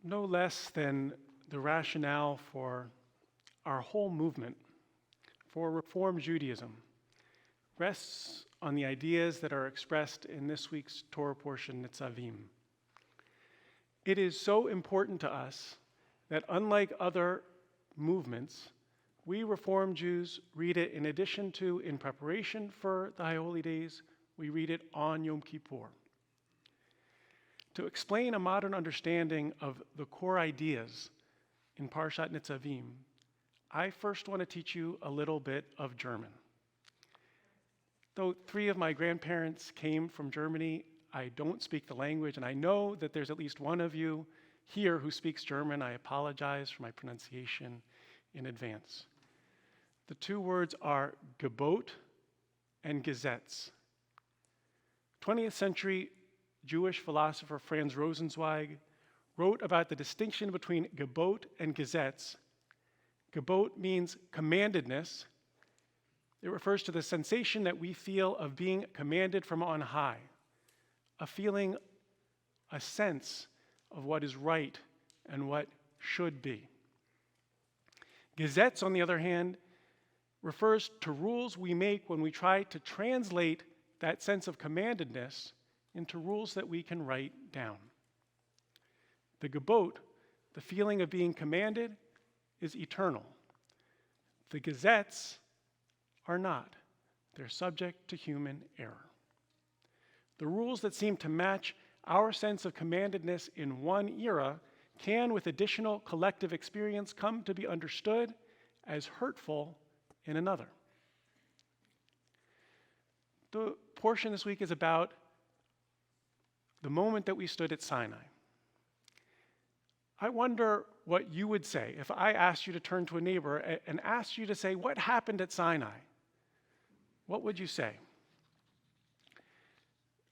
no less than the rationale for our whole movement, for Reform Judaism, rests on the ideas that are expressed in this week's Torah portion, Nitzavim. It is so important to us that unlike other movements, we Reform Jews read it in addition to, in preparation for the High Holy Days, we read it on Yom Kippur. To explain a modern understanding of the core ideas in Parshat Nitzavim, I first want to teach you a little bit of German. Though 3 of my grandparents came from Germany, I don't speak the language, and I know that there's at least one of you here who speaks German. I apologize for my pronunciation in advance. The 2 words are Gebot and Gesetz. 20th century Jewish philosopher Franz Rosenzweig wrote about the distinction between Gebot and Gesetz. Gebot means commandedness. It refers to the sensation that we feel of being commanded from on high, a feeling, a sense of what is right and what should be. Gesetz, on the other hand, refers to rules we make when we try to translate that sense of commandedness into rules that we can write down. The Gebot, the feeling of being commanded, is eternal. The Gesetz are not. They're subject to human error. The rules that seem to match our sense of commandedness in one era can, with additional collective experience, come to be understood as hurtful in another. The portion this week is about the moment that we stood at Sinai. I wonder what you would say if I asked you to turn to a neighbor and asked you to say, what happened at Sinai? What would you say?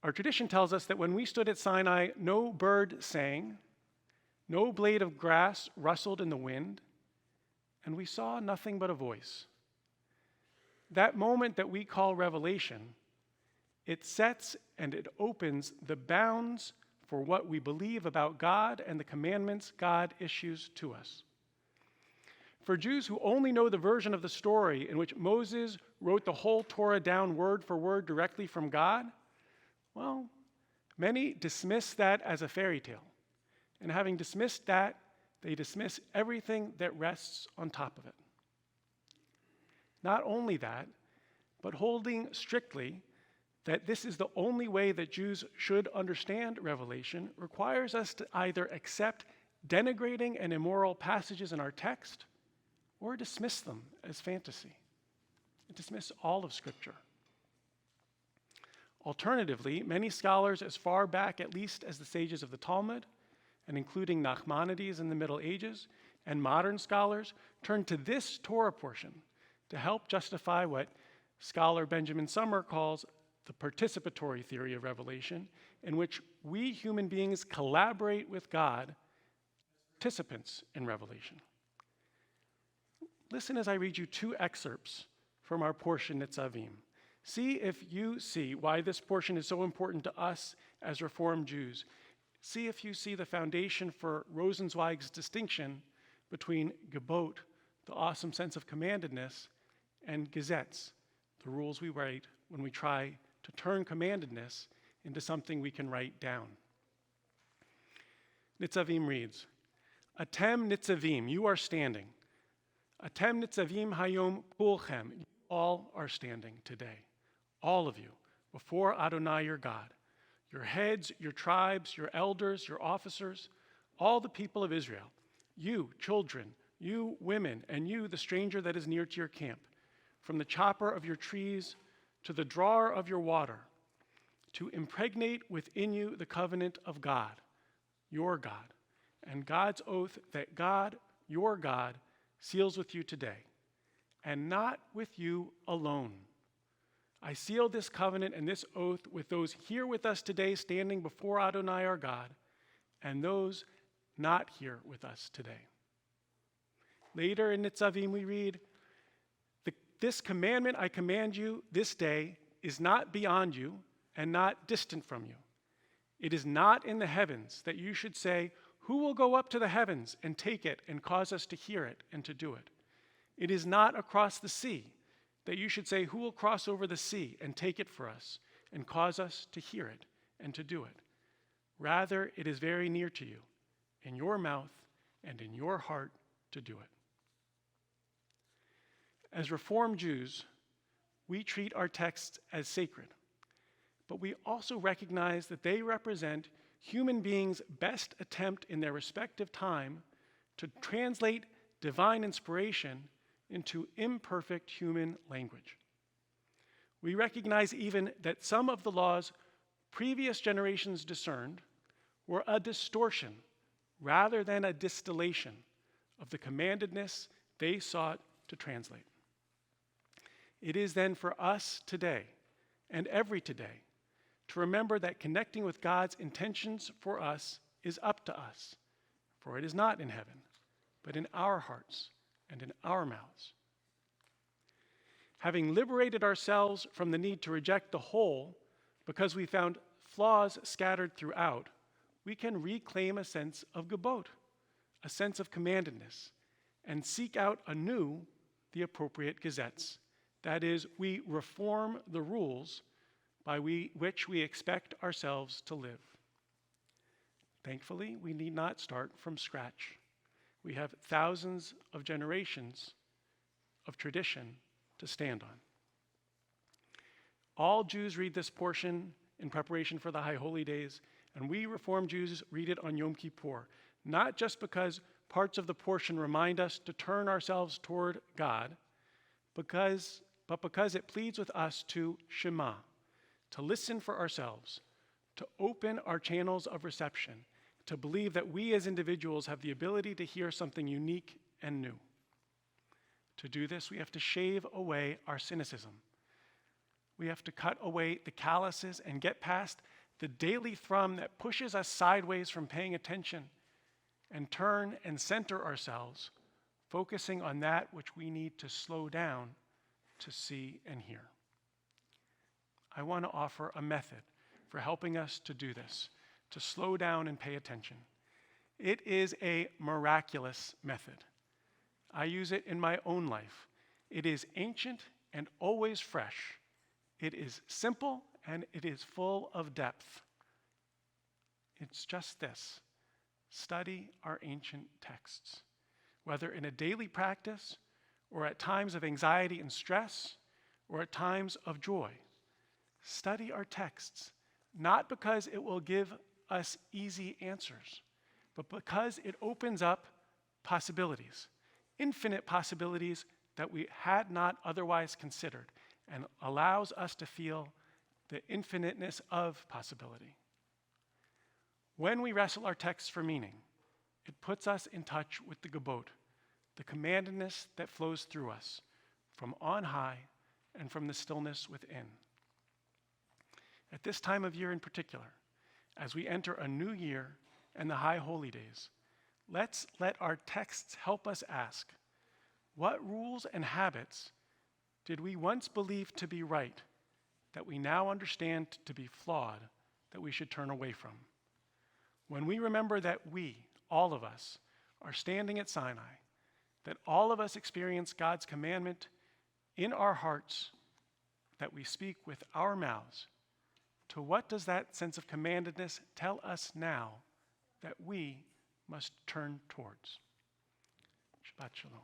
Our tradition tells us that when we stood at Sinai, no bird sang, no blade of grass rustled in the wind, and we saw nothing but a voice. That moment that we call revelation, it sets and it opens the bounds for what we believe about God and the commandments God issues to us. For Jews who only know the version of the story in which Moses wrote the whole Torah down word for word directly from God, well, many dismiss that as a fairy tale. And having dismissed that, they dismiss everything that rests on top of it. Not only that, but holding strictly that this is the only way that Jews should understand Revelation requires us to either accept denigrating and immoral passages in our text or dismiss them as fantasy, and dismiss all of Scripture. Alternatively, many scholars as far back at least as the sages of the Talmud, and including Nachmanides in the Middle Ages, and modern scholars turn to this Torah portion to help justify what scholar Benjamin Sommer calls the participatory theory of revelation, in which we human beings collaborate with God as participants in revelation. Listen as I read you 2 excerpts from our portion Nitzavim. See if you see why this portion is so important to us as Reformed Jews. See if you see the foundation for Rosenzweig's distinction between Gebot, the awesome sense of commandedness, and Gesetz, the rules we write when we try to turn commandedness into something we can write down. Nitzavim reads, Atem Nitzavim, you are standing. Atem Nitzavim hayom kulchem, you all are standing today. All of you, before Adonai your God. Your heads, your tribes, your elders, your officers, all the people of Israel. You, children, you, women, and you, the stranger that is near to your camp. From the chopper of your trees to the drawer of your water, to impregnate within you the covenant of God, your God, and God's oath that God, your God, seals with you today, and not with you alone. I seal this covenant and this oath with those here with us today standing before Adonai our God, and those not here with us today. Later in Nitzavim we read, this commandment I command you this day is not beyond you and not distant from you. It is not in the heavens that you should say, who will go up to the heavens and take it and cause us to hear it and to do it? It is not across the sea that you should say, who will cross over the sea and take it for us and cause us to hear it and to do it? Rather, it is very near to you, in your mouth and in your heart to do it. As Reformed Jews, we treat our texts as sacred, but we also recognize that they represent human beings' best attempt in their respective time to translate divine inspiration into imperfect human language. We recognize even that some of the laws previous generations discerned were a distortion rather than a distillation of the commandedness they sought to translate. It is then for us today and every today to remember that connecting with God's intentions for us is up to us, for it is not in heaven, but in our hearts and in our mouths. Having liberated ourselves from the need to reject the whole because we found flaws scattered throughout, we can reclaim a sense of gebot, a sense of commandedness, and seek out anew the appropriate gazettes. That is, we reform the rules by which we expect ourselves to live. Thankfully, we need not start from scratch. We have thousands of generations of tradition to stand on. All Jews read this portion in preparation for the High Holy Days, and we Reformed Jews read it on Yom Kippur, not just because parts of the portion remind us to turn ourselves toward God, but because it pleads with us to Shema, to listen for ourselves, to open our channels of reception, to believe that we as individuals have the ability to hear something unique and new. To do this, we have to shave away our cynicism. We have to cut away the calluses and get past the daily thrum that pushes us sideways from paying attention and turn and center ourselves, focusing on that which we need to slow down to see and hear. I want to offer a method for helping us to do this, to slow down and pay attention. It is a miraculous method. I use it in my own life. It is ancient and always fresh. It is simple and it is full of depth. It's just this: study our ancient texts, whether in a daily practice or at times of anxiety and stress or at times of joy. Study our texts, not because it will give us easy answers, but because it opens up possibilities, infinite possibilities that we had not otherwise considered, and allows us to feel the infiniteness of possibility. When we wrestle our texts for meaning, it puts us in touch with the gebot, the commandedness that flows through us from on high and from the stillness within. At this time of year in particular, as we enter a new year and the High Holy Days, let's let our texts help us ask, what rules and habits did we once believe to be right that we now understand to be flawed, that we should turn away from? When we remember that we, all of us, are standing at Sinai, that all of us experience God's commandment in our hearts, that we speak with our mouths, to what does that sense of commandedness tell us now that we must turn towards? Shabbat Shalom.